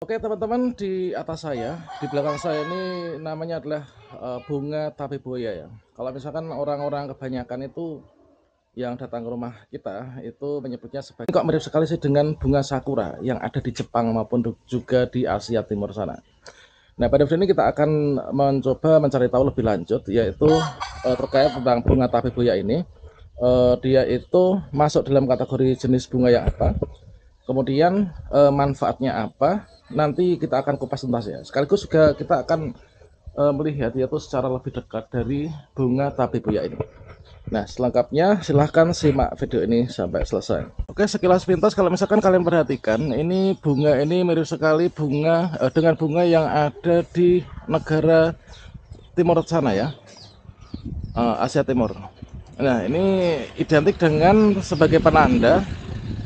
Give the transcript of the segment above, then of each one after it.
Oke teman-teman, di atas saya, di belakang saya ini namanya adalah bunga tabebuya ya. Kalau misalkan orang-orang kebanyakan itu yang datang ke rumah kita itu menyebutnya sebagai, kok mirip sekali sih dengan bunga sakura yang ada di Jepang maupun juga di Asia Timur sana. Nah, pada video ini kita akan mencoba mencari tahu lebih lanjut, yaitu terkait tentang bunga tabebuya ini. Dia itu masuk dalam kategori jenis bunga yang apa, kemudian manfaatnya apa, nanti kita akan kupas tuntas ya. Sekaligus juga kita akan melihat yaitu secara lebih dekat dari bunga tabebuya ini. Nah, selengkapnya silahkan simak video ini sampai selesai. Oke, sekilas pintas kalau misalkan kalian perhatikan, ini bunga ini mirip sekali bunga dengan bunga yang ada di negara timur sana ya, Asia Timur. Nah, ini identik dengan sebagai penanda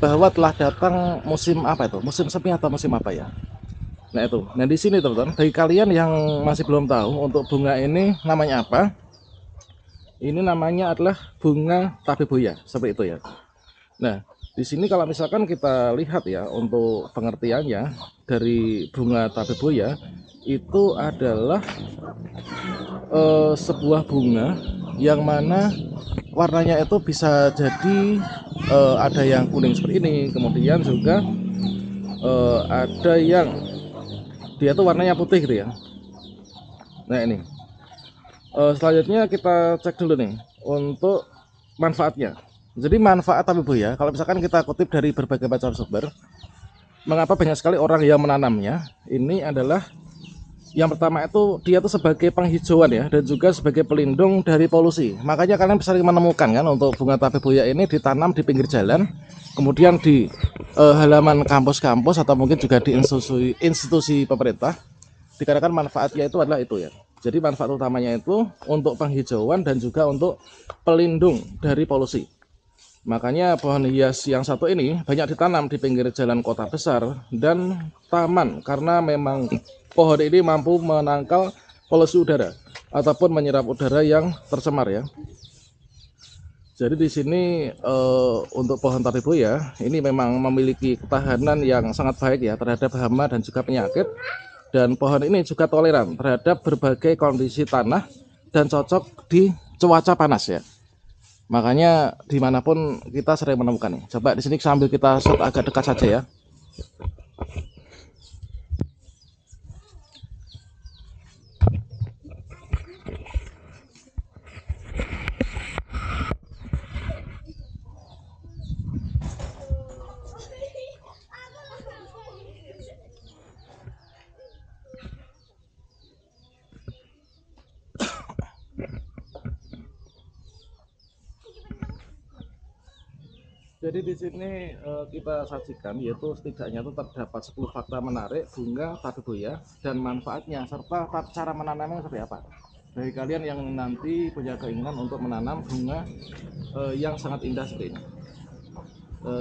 bahwa telah datang musim apa itu? Musim semi atau musim apa ya? Nah itu. Nah di sini teman-teman, bagi kalian yang masih belum tahu untuk bunga ini namanya apa? Ini namanya adalah bunga tabebuya, seperti itu ya. Nah, di sini kalau misalkan kita lihat ya untuk pengertiannya dari bunga tabebuya itu adalah sebuah bunga yang mana warnanya itu bisa jadi ada yang kuning seperti ini, kemudian juga ada yang dia tuh warnanya putih gitu ya. Nah ini selanjutnya kita cek dulu nih untuk manfaatnya. Jadi manfaat tabebuya, kalau misalkan kita kutip dari berbagai macam sumber, mengapa banyak sekali orang yang menanamnya, ini adalah yang pertama itu dia tuh sebagai penghijauan ya, dan juga sebagai pelindung dari polusi. Makanya kalian bisa menemukan kan untuk bunga tabebuya ini ditanam di pinggir jalan, kemudian di halaman kampus-kampus atau mungkin juga di institusi pemerintah, dikarenakan manfaatnya itu adalah itu ya. Jadi manfaat utamanya itu untuk penghijauan dan juga untuk pelindung dari polusi. Makanya pohon hias yang satu ini banyak ditanam di pinggir jalan kota besar dan taman, karena memang pohon ini mampu menangkal polusi udara ataupun menyerap udara yang tercemar ya. Jadi di sini untuk pohon tabebuya ini memang memiliki ketahanan yang sangat baik ya terhadap hama dan juga penyakit. Dan pohon ini juga toleran terhadap berbagai kondisi tanah dan cocok di cuaca panas ya. Makanya dimanapun kita sering menemukannya. Coba di sini sambil kita shot agak dekat saja ya. Jadi di sini kita sajikan yaitu setidaknya itu terdapat 10 fakta menarik bunga tabebuya dan manfaatnya serta cara menanamnya seperti apa. Bagi kalian yang nanti punya keinginan untuk menanam bunga yang sangat indah seperti ini.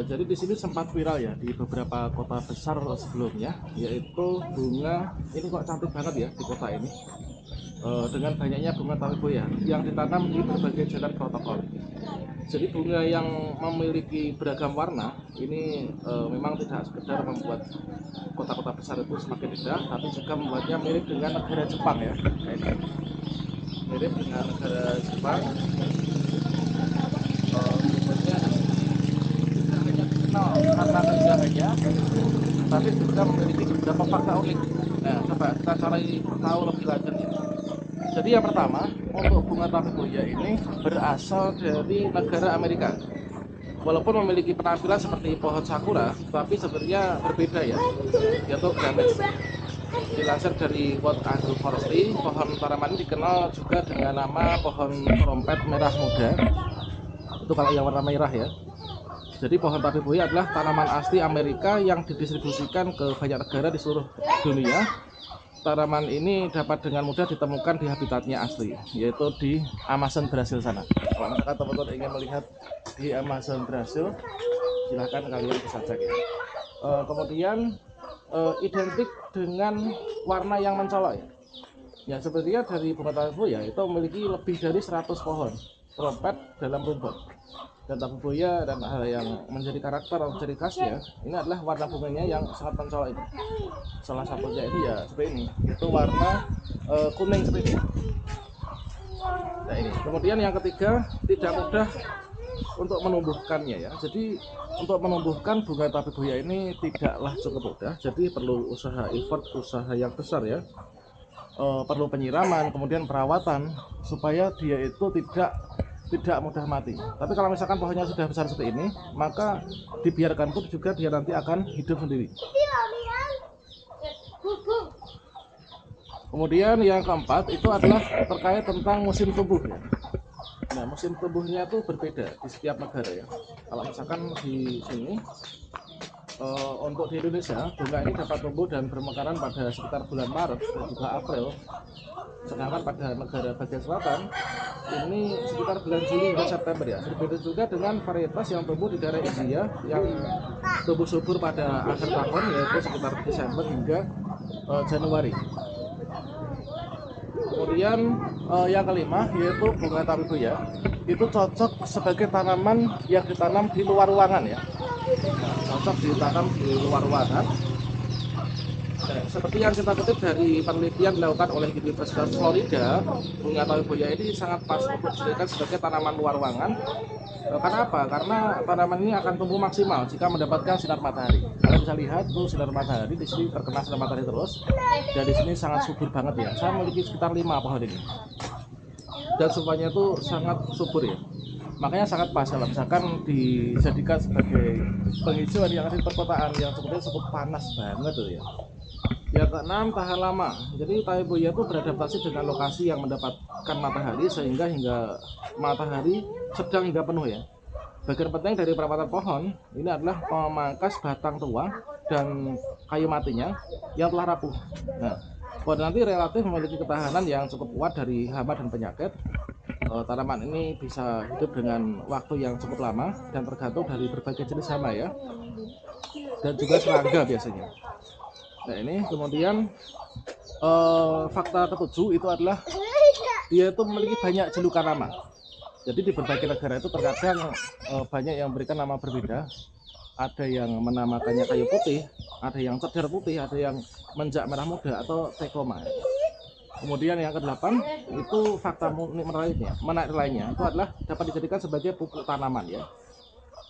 Jadi di sini sempat viral ya di beberapa kota besar sebelumnya, yaitu bunga ini kok cantik banget ya di kota ini. Dengan banyaknya bunga tabebuya yang ditanam di berbagai jalan protokol. Jadi bunga yang memiliki beragam warna ini memang tidak sekedar membuat kota-kota besar itu semakin indah, tapi juga membuatnya mirip dengan negara Jepang ya. Mirip dengan negara Jepang. Sebenarnya tidak hanya dikenal karena keindahannya, tapi juga memiliki beberapa fakta unik. Nah, coba kita cari tahu lebih lanjut ya. Jadi yang pertama, untuk bunga tabebuya ini berasal dari negara Amerika. Walaupun memiliki penampilan seperti pohon sakura, tapi sebenarnya berbeda ya, yaitu gametes. Dilansir dari World Agroforestry, pohon tanaman ini dikenal juga dengan nama pohon trompet merah muda. Itu kalau yang warna merah ya. Jadi pohon tabebuya adalah tanaman asli Amerika yang didistribusikan ke banyak negara di seluruh dunia. Tanaman ini dapat dengan mudah ditemukan di habitatnya asli, yaitu di Amazon Brasil sana. Kalau misalkan teman-teman ingin melihat di Amazon Brasil, silahkan kalian bisa cek ya. Kemudian identik dengan warna yang mencolok ya. Ya sepertinya dari bunga tabebuya itu memiliki lebih dari 100 pohon trompet dalam rumput. Dan tabebuya dan hal yang menjadi karakter atau ciri khasnya ini adalah warna bunganya yang sangat mencolok ini. Salah satunya ini ya seperti ini, itu warna kuning seperti ini. Nah ini, kemudian yang ketiga, tidak mudah untuk menumbuhkannya ya. Jadi untuk menumbuhkan bunga tabebuya ini tidaklah cukup mudah. Jadi perlu usaha effort, usaha yang besar ya. Perlu penyiraman, kemudian perawatan supaya dia itu tidak mudah mati. Tapi kalau misalkan pohonnya sudah besar seperti ini, maka dibiarkan pun juga dia nanti akan hidup sendiri. Kemudian yang keempat itu adalah terkait tentang musim tumbuh ya. Nah, musim tumbuhnya itu berbeda di setiap negara ya. Kalau misalkan di sini untuk di Indonesia, bunga ini dapat tumbuh dan bermekaran pada sekitar bulan Maret dan juga April. Sedangkan pada negara bagian selatan ini sekitar bulan Juli hingga September ya. Berbeda juga dengan varietas yang tumbuh di daerah India yang tumbuh subur pada akhir tahun, yaitu sekitar Desember hingga Januari. Kemudian yang kelima yaitu bunga tabebuya itu cocok sebagai tanaman yang ditanam di luar ruangan ya. Nah, cocok ditanam di luar ruangan. Seperti yang kita kutip dari penelitian dilakukan oleh Universitas Florida, bunga tabebuya ini sangat pas untuk dijadikan sebagai tanaman luar ruangan. Karena apa? Karena tanaman ini akan tumbuh maksimal jika mendapatkan sinar matahari. Kalian bisa lihat tuh sinar matahari di sini terkena sinar matahari terus, dan di sini sangat subur banget ya. Saya memiliki sekitar 5 pohon ini, dan semuanya itu sangat subur ya. Makanya sangat pas kalau misalkan dijadikan sebagai penghijauan yang ada di perkotaan yang sepertinya cukup panas banget tuh ya. Yang keenam, tahan lama. Jadi tabebuya itu beradaptasi dengan lokasi yang mendapatkan matahari sehingga hingga matahari sedang hingga penuh ya. Bagian penting dari perawatan pohon ini adalah memangkas batang tua dan kayu matinya yang telah rapuh. Nah, pohon nanti relatif memiliki ketahanan yang cukup kuat dari hama dan penyakit. Tanaman ini bisa hidup dengan waktu yang cukup lama dan tergantung dari berbagai jenis hama ya, dan juga serangga biasanya. Nah ini kemudian fakta ketujuh itu adalah dia itu memiliki banyak julukan nama. Jadi di berbagai negara itu terkadang banyak yang memberikan nama berbeda. Ada yang menamakannya kayu putih, ada yang cedar putih, ada yang menjak merah muda atau tekoma. Kemudian yang kedelapan itu fakta menarik lainnya itu adalah dapat dijadikan sebagai pupuk tanaman ya.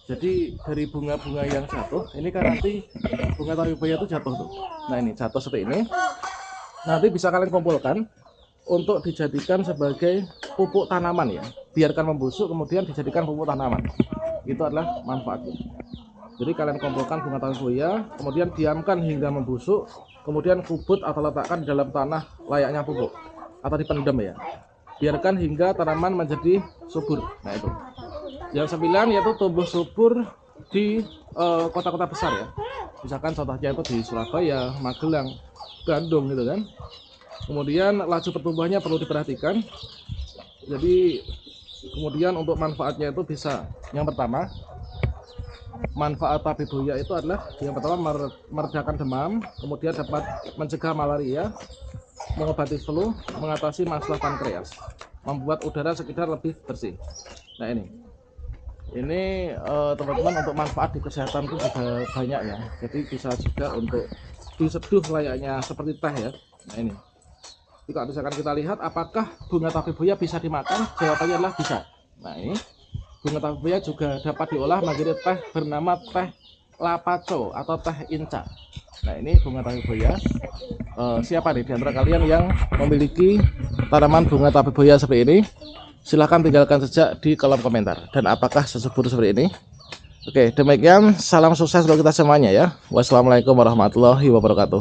Jadi dari bunga-bunga yang jatuh ini kan nanti bunga tabebuya itu jatuh tuh. Nah ini jatuh seperti ini. Nanti bisa kalian kumpulkan untuk dijadikan sebagai pupuk tanaman ya. Biarkan membusuk kemudian dijadikan pupuk tanaman. Itu adalah manfaatnya. Jadi kalian kumpulkan bunga tabebuya, kemudian diamkan hingga membusuk, kemudian kubut atau letakkan di dalam tanah layaknya pupuk atau dipendam ya. Biarkan hingga tanaman menjadi subur. Nah itu. Yang 9 yaitu tumbuh subur di kota-kota besar ya. Misalkan contohnya itu di Surabaya, Magelang, Bandung gitu kan. Kemudian laju pertumbuhannya perlu diperhatikan. Jadi kemudian untuk manfaatnya itu bisa, yang pertama manfaat tabebuya itu adalah yang pertama meredakan demam, kemudian dapat mencegah malaria, mengobati flu, mengatasi masalah pankreas, membuat udara sekitar lebih bersih. Nah ini teman-teman untuk manfaat di kesehatan itu juga banyak ya. Jadi bisa juga untuk diseduh layaknya seperti teh ya. Nah ini. Jadi kalau misalkan kita lihat apakah bunga tabebuya bisa dimakan, jawabannya adalah bisa. Nah ini bunga tabebuya juga dapat diolah menjadi teh bernama teh lapaco atau teh inca. Nah ini bunga tabebuya. Siapa nih di antara kalian yang memiliki tanaman bunga tabebuya seperti ini? Silahkan tinggalkan sejak di kolom komentar. Dan apakah sesubur seperti ini? Oke, demikian salam sukses untuk kita semuanya ya. Wassalamualaikum warahmatullahi wabarakatuh.